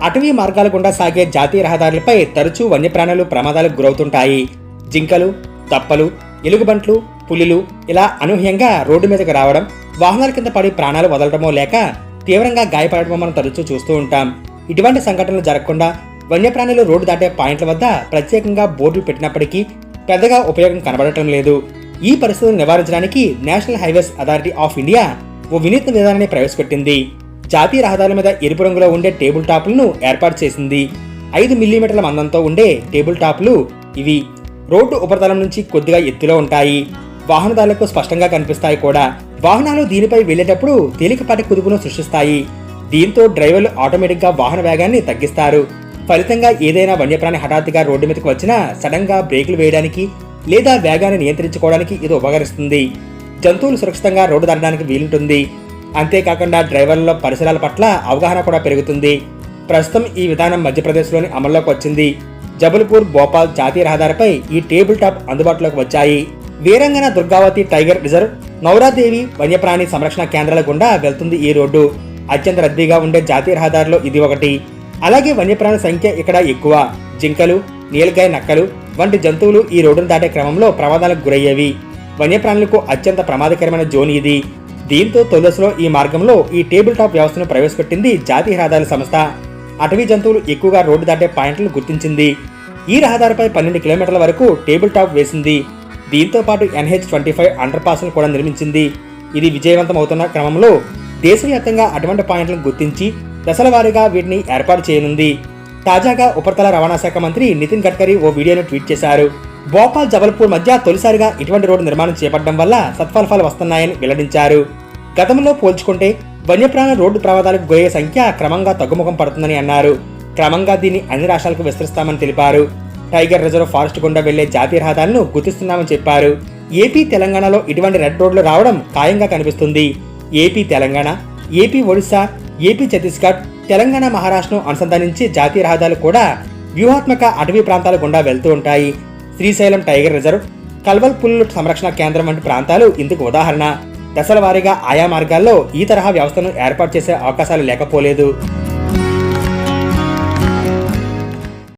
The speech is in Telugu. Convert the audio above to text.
అటవీ మార్గాల గుండా సాగే జాతీయ రహదారులపై తరచూ వన్యప్రాణులు ప్రమాదాలకు గురవుతుంటాయి. జింకలు, తప్పలు, ఎలుగుబంట్లు, పులులు ఇలా అనూహ్యంగా రోడ్డు మీదకు రావడం, వాహనాల కింద పడి ప్రాణాలు వదలడమో లేక తీవ్రంగా గాయపడటమో మనం తరచూ చూస్తూ ఉంటాం. ఇటువంటి సంఘటనలు జరగకుండా వన్యప్రాణులు రోడ్డు దాటే పాయింట్ల వద్ద ప్రత్యేకంగా బోర్డులు పెట్టినప్పటికీ పెద్దగా ఉపయోగం కనబడటం లేదు. ఈ పరిస్థితులను నివారించడానికి National Highways Authority of India ఓ వినూత్న విధానాన్ని ప్రవేశపెట్టింది. జాతీయ రహదారుల మీద ఎరుపు రంగులో ఉండే టేబుల్ టాపులను ఏర్పాటు చేసింది. 5 మిల్లీమీటర్ల మందంతో ఉండే టేబుల్ టాపులు ఇవి రోడ్డు ఉపరితలం నుంచి కొద్దిగా ఎత్తులో ఉంటాయి. వాహనదారులకు స్పష్టంగా కనిపిస్తాయి కూడా. వాహనాలు దీనిపై వెళ్లేటప్పుడు తేలికపాటి కుదుపును సృష్టిస్తాయి. దీంతో డ్రైవర్లు ఆటోమేటిక్ గా వాహన వేగాన్ని తగ్గిస్తారు. ఫలితంగా ఏదైనా వన్యప్రాణి హఠాత్తుగా రోడ్డు మీదకి వచ్చినా సడన్ గా బ్రేకులు వేయడానికి లేదా వేగాన్ని నియంత్రించుకోవడానికి ఇది ఉపకరిస్తుంది. జంతువులు సురక్షితంగా రోడ్డు దాటడానికి వీలుంటుంది. అంతేకాకుండా డ్రైవర్లలో పరిసరాల పట్ల అవగాహన కూడా పెరుగుతుంది. ప్రస్తుతం ఈ విధానం మధ్యప్రదేశ్లోని అమల్లోకి వచ్చింది. జబల్పూర్ భోపాల్ జాతీయ రహదారిపై ఈ టేబుల్ టాప్ అందుబాటులోకి వచ్చాయి. వీరంగన దుర్గావతి టైగర్ రిజర్వ్, నౌరాదేవి వన్యప్రాణి సంరక్షణ కేంద్రాల గుండా వెళ్తుంది ఈ రోడ్డు. అత్యంత రద్దీగా ఉండే జాతీయ రహదారిలో ఇది ఒకటి. అలాగే వన్యప్రాణుల సంఖ్య ఇక్కడ ఎక్కువ. జింకలు, నీలగాయ నక్కలు వంటి జంతువులు ఈ రోడ్డును దాటే క్రమంలో ప్రమాదాలకు గురయ్యేవి. వన్యప్రాణులకు అత్యంత ప్రమాదకరమైన జోన్ ఇది. దీంతో తొలిదశలో ఈ మార్గంలో ఈ టేబుల్ టాప్ వ్యవస్థను ప్రవేశపెట్టింది జాతీయ రహదారుల సంస్థ. అటవీ జంతువులు ఎక్కువగా రోడ్డు దాటే పాయింట్లను గుర్తించింది. ఈ రహదారిపై 12 కిలోమీటర్ల వరకు టేబుల్ టాప్ వేసింది. దీంతో పాటు NH-25 అండర్ పాస్ను కూడా నిర్మించింది. ఇది విజయవంతమవుతున్న క్రమంలో దేశవ్యాప్తంగా అటువంటి పాయింట్లను గుర్తించి దశల వారీగా వీటిని ఏర్పాటు చేయనుంది. తాజాగా ఉపరితల రవాణా శాఖ మంత్రి నితిన్ గడ్కరీ ఓ వీడియోను ట్వీట్ చేశారు. భోపాల్ జబల్పూర్ మధ్య తొలిసారిగా ఇటువంటి రోడ్డు నిర్మాణం చేపట్టడం వల్ల సత్ఫలితాలు వస్తున్నాయని వెల్లడించారు. గతంలో పోల్చుకుంటే వన్యప్రాణుల రోడ్డు ప్రమాదాలకు గురయ్యే సంఖ్య క్రమంగా తగ్గుముఖం పడుతుందని అన్నారు. క్రమంగా దీన్ని అన్ని రాష్ట్రాలకు విస్తరిస్తామని తెలిపారు. టైగర్ రిజర్వ్ ఫారెస్ట్ గుండా వెళ్లే జాతీయ రహదారులను గుర్తిస్తున్నామని చెప్పారు. ఏపీ తెలంగాణలో ఇటువంటి రెడ్ రోడ్లు రావడం ఖాయంగా కనిపిస్తుంది. AP Telangana, AP Odisha, AP Chhattisgarh, Telangana మహారాష్ట్రను అనుసంధానించి జాతీయ రహదారులు కూడా వ్యూహాత్మక అటవీ ప్రాంతాల గుండా వెళ్తూ ఉంటాయి. శ్రీశైలం టైగర్ రిజర్వ్, కల్వల్ పులుల సంరక్షణ కేంద్రం వంటి ప్రాంతాలు ఇందుకు ఉదాహరణ. దశల వారీగా ఆయా మార్గాల్లో ఈ తరహా వ్యవస్థను ఏర్పాటు చేసే అవకాశాలు లేకపోలేదు.